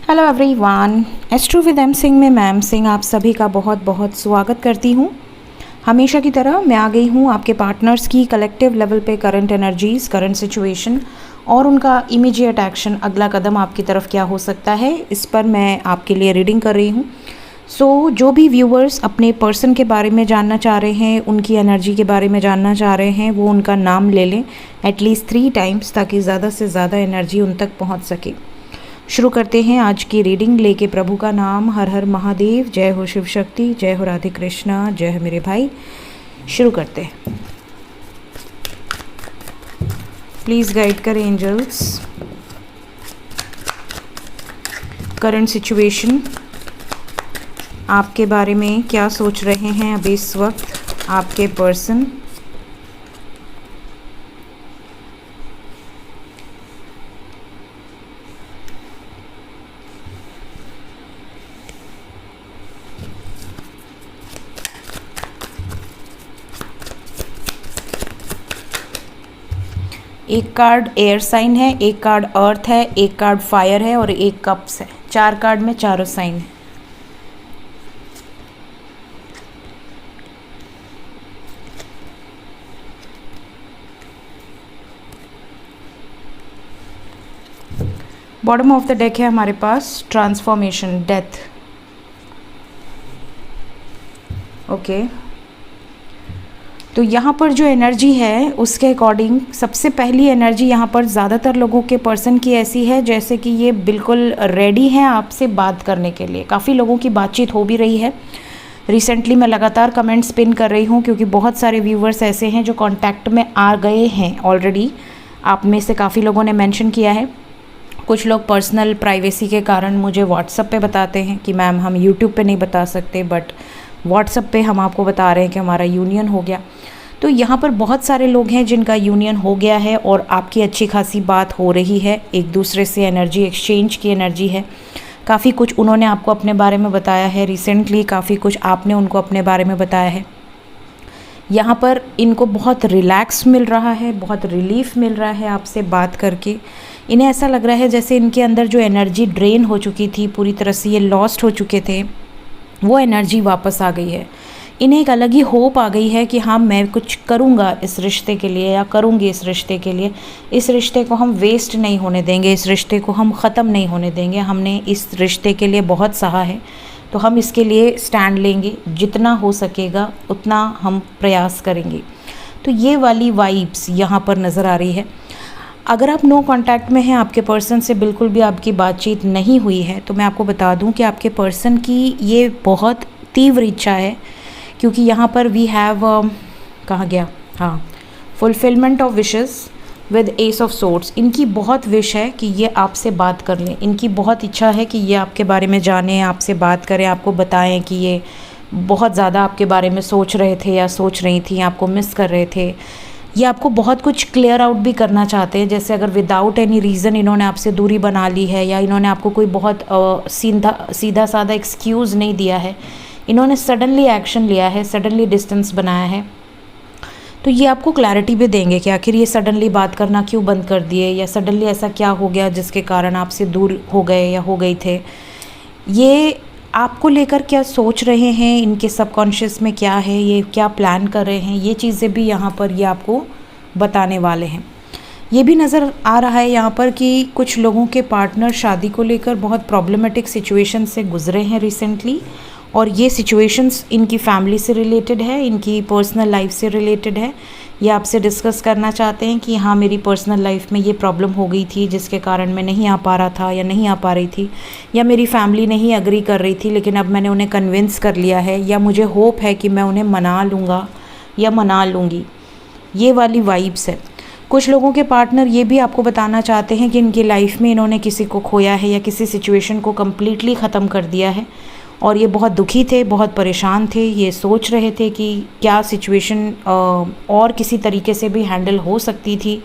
Hello everyone, astro with M Singh में ma'am Singh आप सभी का बहुत बहुत स्वागत करती हूँ। हमेशा की तरह मैं आ गई हूँ आपके पार्टनर्स की कलेक्टिव लेवल पे करंट एनर्जीज़, करंट सिचुएशन और उनका इमीडिएट एक्शन, अगला कदम आपकी तरफ क्या हो सकता है, इस पर मैं आपके लिए रीडिंग कर रही हूँ। जो भी व्यूअर्स अपने पर्सन के बारे में जानना चाह रहे हैं, उनकी एनर्जी के बारे में जानना चाह रहे हैं, वो उनका नाम ले लें एटलीस्ट 3 टाइम्स ताकि ज़्यादा से ज़्यादा एनर्जी उन तक पहुँच सके। शुरू करते हैं आज की रीडिंग लेके प्रभु का नाम। हर हर महादेव, जय हो शिव शक्ति, जय हो राधे कृष्णा, जय हो मेरे भाई। शुरू करते हैं। प्लीज़ गाइड करें एंजल्स। करंट सिचुएशन, आपके बारे में क्या सोच रहे हैं अभी इस वक्त आपके पर्सन। एक कार्ड एयर साइन है, एक कार्ड अर्थ है, एक कार्ड फायर है और एक कप्स है। 4 कार्ड में चारों साइन है। बॉटम ऑफ द डेक है हमारे पास ट्रांसफॉर्मेशन, डेथ। ओके, तो यहाँ पर जो एनर्जी है उसके अकॉर्डिंग सबसे पहली एनर्जी यहाँ पर ज़्यादातर लोगों के पर्सन की ऐसी है जैसे कि ये बिल्कुल रेडी हैं आपसे बात करने के लिए। काफ़ी लोगों की बातचीत हो भी रही है। रिसेंटली मैं लगातार कमेंट्स पिन कर रही हूँ क्योंकि बहुत सारे व्यूवर्स ऐसे हैं जो कांटेक्ट में आ गए हैं ऑलरेडी। आप में से काफ़ी लोगों ने मेंशन किया है। कुछ लोग पर्सनल प्राइवेसी के कारण मुझे व्हाट्सएप पे बताते हैं कि मैम हम यूट्यूब पे नहीं बता सकते, बट व्हाट्सएप पे हम आपको बता रहे हैं कि हमारा यूनियन हो गया। तो यहाँ पर बहुत सारे लोग हैं जिनका यूनियन हो गया है और आपकी अच्छी खासी बात हो रही है, एक दूसरे से एनर्जी एक्सचेंज की एनर्जी है। काफ़ी कुछ उन्होंने आपको अपने बारे में बताया है रिसेंटली, काफ़ी कुछ आपने उनको अपने बारे में बताया है। यहाँ पर इनको बहुत रिलैक्स मिल रहा है, बहुत रिलीफ मिल रहा है आपसे बात करके। इन्हें ऐसा लग रहा है जैसे इनके अंदर जो एनर्जी ड्रेन हो चुकी थी, पूरी तरह से ये लॉस्ट हो चुके थे, वो एनर्जी वापस आ गई है। इन्हें एक अलग ही होप आ गई है कि हाँ मैं कुछ करूँगा इस रिश्ते के लिए या करूँगी इस रिश्ते के लिए। इस रिश्ते को हम वेस्ट नहीं होने देंगे, इस रिश्ते को हम ख़त्म नहीं होने देंगे। हमने इस रिश्ते के लिए बहुत सहा है तो हम इसके लिए स्टैंड लेंगे, जितना हो सकेगा उतना हम प्रयास करेंगे। तो ये वाली वाइब्स यहाँ पर नज़र आ रही है। अगर आप नो कांटेक्ट में हैं, आपके पर्सन से बिल्कुल भी आपकी बातचीत नहीं हुई है, तो मैं आपको बता दूं कि आपके पर्सन की ये बहुत तीव्र इच्छा है क्योंकि यहाँ पर वी हैव कहाँ गया, हाँ, fulfilment of wishes with S of swords. इनकी बहुत विश है कि ये आपसे बात कर लें। इनकी बहुत इच्छा है कि ये आपके बारे में जानें, आपसे बात करें, आपको बताएं कि ये बहुत ज़्यादा आपके बारे में सोच रहे थे या सोच रही थी, आपको मिस कर रहे थे। ये आपको बहुत कुछ क्लियर आउट भी करना चाहते हैं। जैसे अगर विदाउट एनी रीज़न इन्होंने आपसे दूरी बना ली है या इन्होंने आपको कोई बहुत सीधा साधा एक्सक्यूज़ नहीं दिया है, इन्होंने सडनली एक्शन लिया है, सडनली डिस्टेंस बनाया है, तो ये आपको क्लैरिटी भी देंगे कि आखिर ये सडनली बात करना क्यों बंद कर दिए या सडनली ऐसा क्या हो गया जिसके कारण आपसे दूर हो गए या हो गई थे। ये आपको लेकर क्या सोच रहे हैं, इनके सबकॉन्शियस में क्या है, ये क्या प्लान कर रहे हैं, ये चीज़ें भी यहाँ पर ये आपको बताने वाले हैं। ये भी नज़र आ रहा है यहाँ पर कि कुछ लोगों के पार्टनर शादी को लेकर बहुत प्रॉब्लमेटिक सिचुएशन से गुजरे हैं रिसेंटली, और ये सिचुएशंस इनकी फैमिली से रिलेटेड है, इनकी पर्सनल लाइफ से रिलेटेड है। ये आपसे डिस्कस करना चाहते हैं कि हाँ मेरी पर्सनल लाइफ में ये प्रॉब्लम हो गई थी जिसके कारण मैं नहीं आ पा रहा था या नहीं आ पा रही थी, या मेरी फैमिली नहीं अग्री कर रही थी लेकिन अब मैंने उन्हें कन्विंस कर लिया है, या मुझे होप है कि मैं उन्हें मना लूँगा या मना लूँगी। ये वाली वाइब्स है। कुछ लोगों के पार्टनर ये भी आपको बताना चाहते हैं कि इनकी लाइफ में इन्होंने किसी को खोया है या किसी सिचुएशन को कम्प्लीटली ख़त्म कर दिया है और ये बहुत दुखी थे, बहुत परेशान थे। ये सोच रहे थे कि क्या सिचुएशन और किसी तरीके से भी हैंडल हो सकती थी।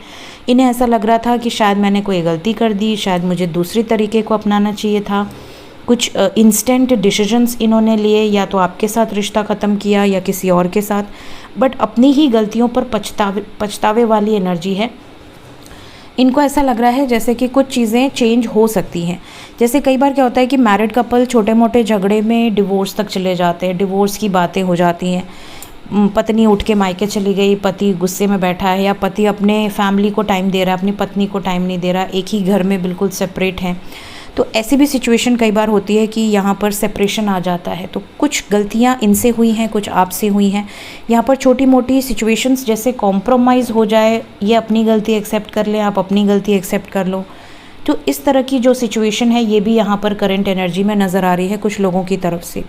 इन्हें ऐसा लग रहा था कि शायद मैंने कोई गलती कर दी, शायद मुझे दूसरी तरीके को अपनाना चाहिए था। कुछ इंस्टेंट डिसीजंस इन्होंने लिए, या तो आपके साथ रिश्ता ख़त्म किया या किसी और के साथ, बट अपनी ही गलतियों पर पछतावे वाली एनर्जी है। इनको ऐसा लग रहा है जैसे कि कुछ चीज़ें चेंज हो सकती हैं। जैसे कई बार क्या होता है कि मैरिड कपल छोटे मोटे झगड़े में डिवोर्स तक चले जाते हैं, डिवोर्स की बातें हो जाती हैं, पत्नी उठ के मायके चली गई, पति गुस्से में बैठा है, या पति अपने फैमिली को टाइम दे रहा है, अपनी पत्नी को टाइम नहीं दे रहा, एक ही घर में बिल्कुल सेपरेट हैं। तो ऐसी भी सिचुएशन कई बार होती है कि यहाँ पर सेपरेशन आ जाता है। तो कुछ गलतियाँ इनसे हुई हैं, कुछ आपसे हुई हैं। यहाँ पर छोटी मोटी सिचुएशंस जैसे कॉम्प्रोमाइज़ हो जाए, ये अपनी गलती एक्सेप्ट कर लें, आप अपनी गलती एक्सेप्ट कर लो। तो इस तरह की जो सिचुएशन है ये भी यहाँ पर करंट एनर्जी में नज़र आ रही है कुछ लोगों की तरफ से।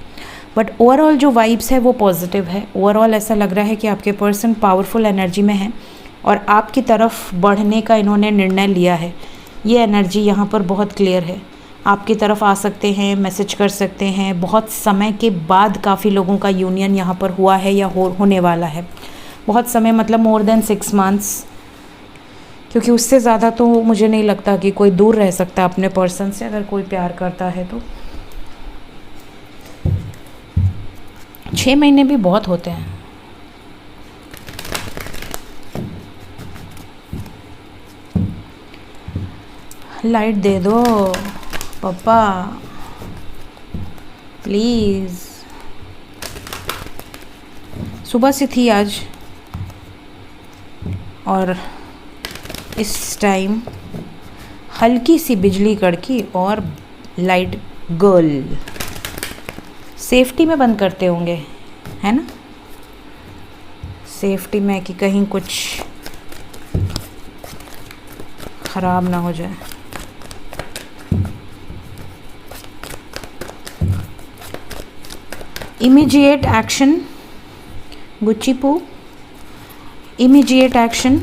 बट ओवरऑल जो वाइब्स है वो पॉजिटिव है। ओवरऑल ऐसा लग रहा है कि आपके पर्सन पावरफुल एनर्जी में है और आपकी तरफ बढ़ने का इन्होंने निर्णय लिया है। ये एनर्जी यहाँ पर बहुत क्लियर है। आपकी तरफ आ सकते हैं, मैसेज कर सकते हैं। बहुत समय के बाद काफ़ी लोगों का यूनियन यहाँ पर हुआ है या होने वाला है। बहुत समय मतलब मोर देन 6 मंथ्स, क्योंकि उससे ज़्यादा तो मुझे नहीं लगता कि कोई दूर रह सकता अपने पर्सन से, अगर कोई प्यार करता है तो। 6 महीने भी बहुत होते हैं। लाइट दे दो पापा प्लीज़। सुबह से थी आज और इस टाइम हल्की सी बिजली कड़की और लाइट गर्ल सेफ्टी में बंद करते होंगे, है ना? सेफ्टी में कि कहीं कुछ ख़राब ना हो जाए। इमीडिएट एक्शन गुच्चीपू, इमीडिएट एक्शन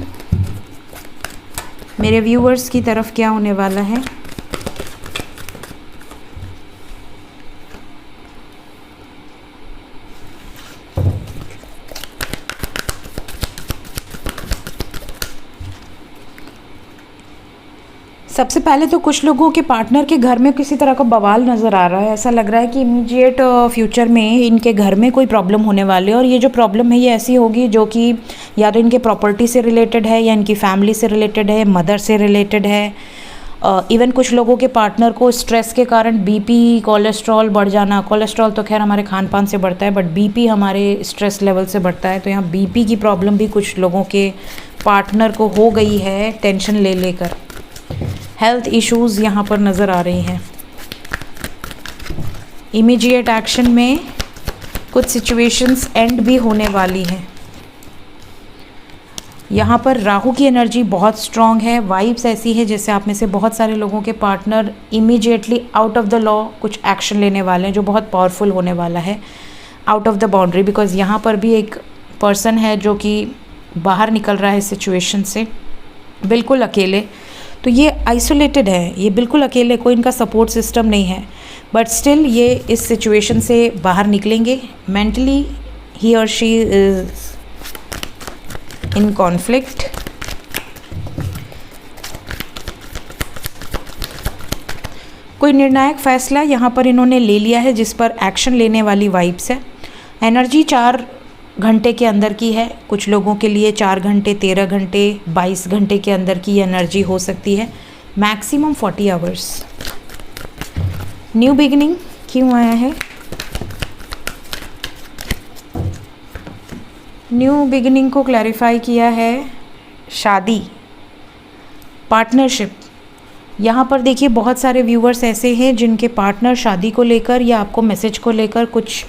मेरे व्यूअर्स की तरफ क्या होने वाला है? सबसे पहले तो कुछ लोगों के पार्टनर के घर में किसी तरह का बवाल नज़र आ रहा है। ऐसा लग रहा है कि इमीडिएट फ्यूचर में इनके घर में कोई प्रॉब्लम होने वाली है, और ये जो प्रॉब्लम है ये ऐसी होगी जो कि या तो इनके प्रॉपर्टी से रिलेटेड है, या इनकी फैमिली से रिलेटेड है, मदर से रिलेटेड है। इवन कुछ लोगों के पार्टनर को स्ट्रेस के कारण बीपी, कोलेस्ट्रॉल बढ़ जाना। कोलेस्ट्रॉल तो खैर हमारे खान पान से बढ़ता है, बट बीपी हमारे स्ट्रेस लेवल से बढ़ता है। तो यहाँ बीपी की प्रॉब्लम भी कुछ लोगों के पार्टनर को हो गई है टेंशन ले लेकर। हेल्थ इश्यूज़ यहाँ पर नज़र आ रही हैं। इमीडिएट एक्शन में कुछ सिचुएशंस एंड भी होने वाली हैं। यहाँ पर राहु की एनर्जी बहुत स्ट्रॉन्ग है। वाइब्स ऐसी है जैसे आप में से बहुत सारे लोगों के partner immediately out of the law कुछ एक्शन लेने वाले हैं, जो बहुत पावरफुल होने वाला है, out of the boundary. Because यहाँ पर भी एक पर्सन है जो कि बाहर निकल रहा है इस सिचुएशन से बिल्कुल अकेले। तो ये आइसोलेटेड है, ये बिल्कुल अकेले, कोई इनका सपोर्ट सिस्टम नहीं है। बट स्टिल ये इस सिचुएशन से बाहर निकलेंगे। मेंटली ही और शी इज इन कॉन्फ्लिक्ट। कोई निर्णायक फैसला यहाँ पर इन्होंने ले लिया है जिस पर एक्शन लेने वाली वाइब्स है। एनर्जी 4 घंटे के अंदर की है। कुछ लोगों के लिए 4 घंटे, 13 घंटे, 22 घंटे के अंदर की एनर्जी हो सकती है। Maximum 40 hours. न्यू बिगिनिंग क्यों आया है? न्यू बिगिनिंग को क्लैरिफाई किया है शादी, पार्टनरशिप। यहाँ पर देखिए बहुत सारे व्यूअर्स ऐसे हैं जिनके पार्टनर शादी को लेकर या आपको मैसेज को लेकर कुछ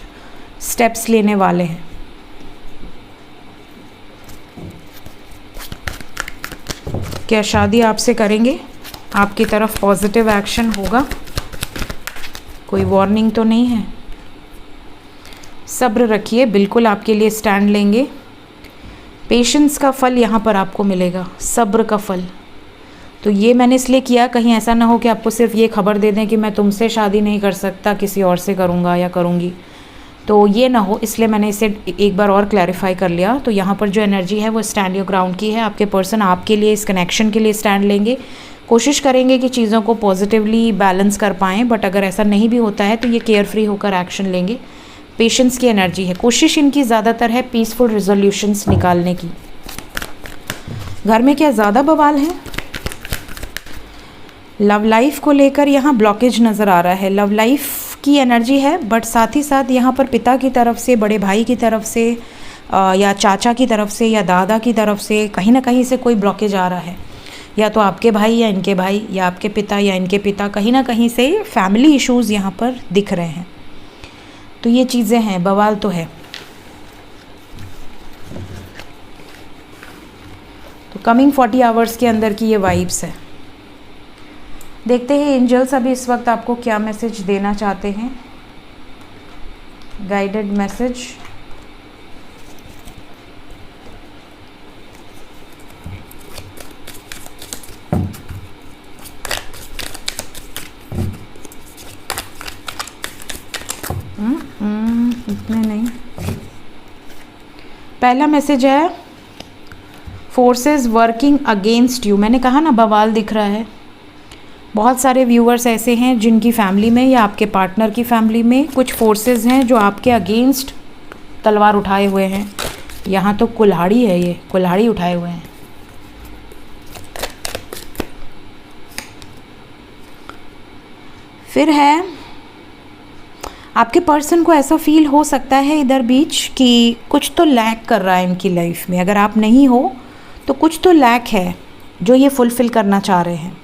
स्टेप्स लेने वाले हैं। क्या शादी आपसे करेंगे? आपकी तरफ पॉजिटिव एक्शन होगा? कोई वार्निंग तो नहीं है? सब्र रखिए, बिल्कुल आपके लिए स्टैंड लेंगे। पेशेंस का फल यहाँ पर आपको मिलेगा, सब्र का फल। तो ये मैंने इसलिए किया, कहीं ऐसा ना हो कि आपको सिर्फ ये खबर दे दें कि मैं तुमसे शादी नहीं कर सकता, किसी और से करूँगा या करूँगी, तो ये ना हो, इसलिए मैंने इसे एक बार और क्लैरिफाई कर लिया। तो यहाँ पर जो एनर्जी है वो स्टैंड योर ग्राउंड की है। आपके पर्सन आपके लिए, इस कनेक्शन के लिए स्टैंड लेंगे, कोशिश करेंगे कि चीज़ों को पॉजिटिवली बैलेंस कर पाएँ। बट अगर ऐसा नहीं भी होता है तो ये केयर फ्री होकर एक्शन लेंगे। पेशेंस की एनर्जी है। कोशिश इनकी ज़्यादातर है पीसफुल रिजोल्यूशंस निकालने की। घर में क्या ज़्यादा बवाल है? लव लाइफ को लेकर यहाँ ब्लॉकेज नज़र आ रहा है। लव लाइफ की एनर्जी है, बट साथ ही साथ यहाँ पर पिता की तरफ से, बड़े भाई की तरफ से या चाचा की तरफ से या दादा की तरफ से कहीं ना कहीं से कोई ब्लॉकेज आ रहा है। या तो आपके भाई या इनके भाई, या आपके पिता या इनके पिता, कहीं ना कहीं से फैमिली इश्यूज़ यहाँ पर दिख रहे हैं। तो ये चीज़ें हैं, बवाल तो है। तो कमिंग 40 आवर्स के अंदर की ये वाइब्स है। देखते हैं एंजल्स अभी इस वक्त आपको क्या मैसेज देना चाहते हैं। Guided message. इतने नहीं। पहला मैसेज है फोर्सेस वर्किंग अगेंस्ट यू। मैंने कहा ना बवाल दिख रहा है। बहुत सारे व्यूअर्स ऐसे हैं जिनकी फैमिली में या आपके पार्टनर की फैमिली में कुछ फोर्सेस हैं जो आपके अगेंस्ट तलवार उठाए हुए हैं। यहाँ तो कुल्हाड़ी है, ये कुल्हाड़ी उठाए हुए हैं। फिर है आपके पर्सन को ऐसा फील हो सकता है इधर बीच कि कुछ तो लैक कर रहा है इनकी लाइफ में। अगर आप नहीं हो तो कुछ तो लैक है जो ये फुलफ़िल करना चाह रहे हैं।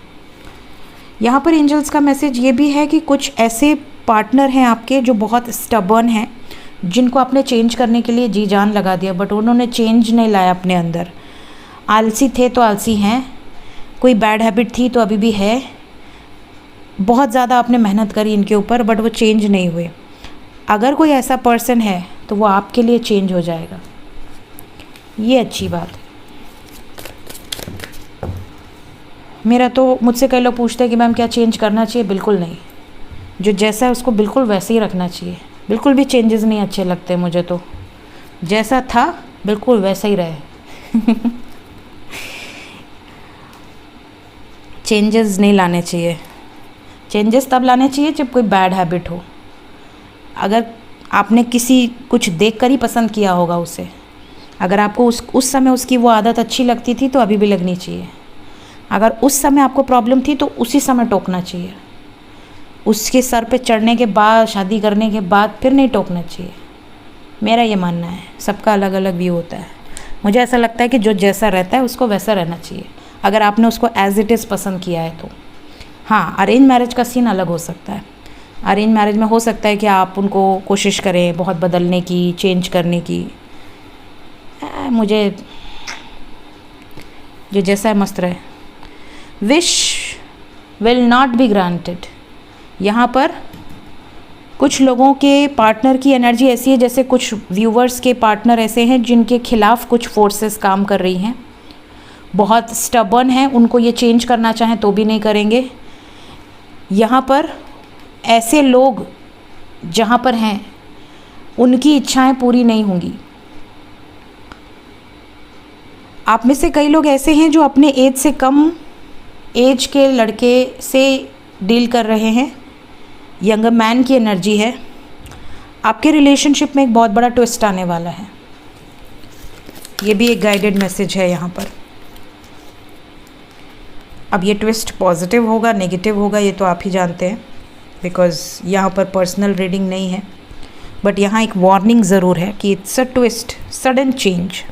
यहाँ पर एंजल्स का मैसेज ये भी है कि कुछ ऐसे पार्टनर हैं आपके जो बहुत स्टबर्न हैं, जिनको आपने चेंज करने के लिए जी जान लगा दिया, बट उन्होंने चेंज नहीं लाया अपने अंदर। आलसी थे तो आलसी हैं, कोई बैड हैबिट थी तो अभी भी है। बहुत ज़्यादा आपने मेहनत करी इनके ऊपर, बट वो चेंज नहीं हुए। अगर कोई ऐसा पर्सन है तो वो आपके लिए चेंज हो जाएगा, ये अच्छी बात है। मेरा तो मुझसे कई लोग पूछते हैं कि मैम क्या चेंज करना चाहिए। बिल्कुल नहीं, जो जैसा है उसको बिल्कुल वैसे ही रखना चाहिए। बिल्कुल भी चेंजेस नहीं अच्छे लगते मुझे, तो जैसा था बिल्कुल वैसा ही रहे। चेंजेस नहीं लाने चाहिए। चेंजेस तब लाने चाहिए जब कोई बैड हैबिट हो। अगर आपने किसी कुछ देखकर ही पसंद किया होगा उसे, अगर आपको उस समय उसकी वो आदत अच्छी लगती थी तो अभी भी लगनी चाहिए। अगर उस समय आपको प्रॉब्लम थी तो उसी समय टोकना चाहिए। उसके सर पे चढ़ने के बाद, शादी करने के बाद फिर नहीं टोकना चाहिए। मेरा ये मानना है, सबका अलग अलग व्यू होता है। मुझे ऐसा लगता है कि जो जैसा रहता है उसको वैसा रहना चाहिए, अगर आपने उसको एज इट इज़ पसंद किया है तो। हाँ, अरेंज मैरिज का सीन अलग हो सकता है। अरेंज मैरिज में हो सकता है कि आप उनको कोशिश करें बहुत बदलने की, चेंज करने की। मुझे जो जैसा है मस्त रहे। Wish will not be granted. यहाँ पर कुछ लोगों के पार्टनर की एनर्जी ऐसी है, जैसे कुछ व्यूवर्स के पार्टनर ऐसे हैं जिनके खिलाफ कुछ फोर्सेस काम कर रही हैं, बहुत स्टबर्न हैं, उनको ये चेंज करना चाहें तो भी नहीं करेंगे। यहाँ पर ऐसे लोग जहाँ पर हैं उनकी इच्छाएं पूरी नहीं होंगी। आप में से कई लोग ऐसे हैं जो अपने एज से कम एज के लड़के से डील कर रहे हैं। यंगर मैन की एनर्जी है। आपके रिलेशनशिप में एक बहुत बड़ा ट्विस्ट आने वाला है। ये भी एक गाइडेड मैसेज है यहाँ पर। अब ये ट्विस्ट पॉजिटिव होगा, नेगेटिव होगा, ये तो आप ही जानते हैं, बिकॉज़ यहाँ पर पर्सनल रीडिंग नहीं है। बट यहाँ एक वार्निंग ज़रूर है कि it's a twist, sudden change.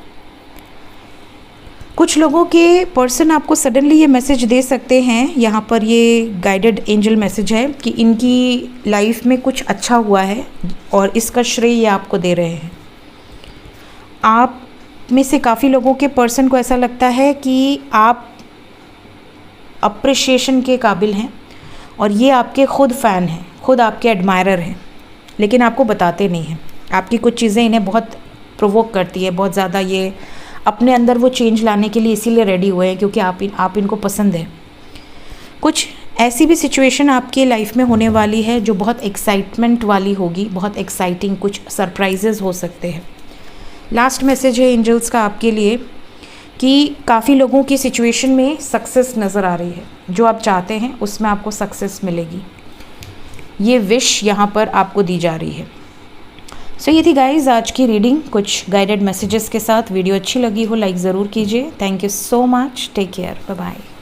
कुछ लोगों के पर्सन आपको सडनली ये मैसेज दे सकते हैं। यहाँ पर ये गाइडेड एंजल मैसेज है कि इनकी लाइफ में कुछ अच्छा हुआ है और इसका श्रेय ये आपको दे रहे हैं। आप में से काफ़ी लोगों के पर्सन को ऐसा लगता है कि आप अप्रिशिएशन के काबिल हैं और ये आपके खुद फ़ैन हैं, खुद आपके एडमायरर हैं, लेकिन आपको बताते नहीं हैं। आपकी कुछ चीज़ें इन्हें बहुत प्रोवोक करती है, बहुत ज़्यादा। ये अपने अंदर वो चेंज लाने के लिए इसीलिए रेडी हुए हैं क्योंकि आप इनको पसंद है। कुछ ऐसी भी सिचुएशन आपकी लाइफ में होने वाली है जो बहुत एक्साइटमेंट वाली होगी, बहुत एक्साइटिंग, कुछ सरप्राइजेज़ हो सकते हैं। लास्ट मैसेज है एंजल्स का आपके लिए कि काफ़ी लोगों की सिचुएशन में सक्सेस नज़र आ रही है। जो आप चाहते हैं उसमें आपको सक्सेस मिलेगी। ये विश यहाँ पर आपको दी जा रही है। सो ये थी गाइज आज की रीडिंग, कुछ गाइडेड मैसेजेस के साथ। वीडियो अच्छी लगी हो लाइक ज़रूर कीजिए। Thank you so much. Take care. Bye bye.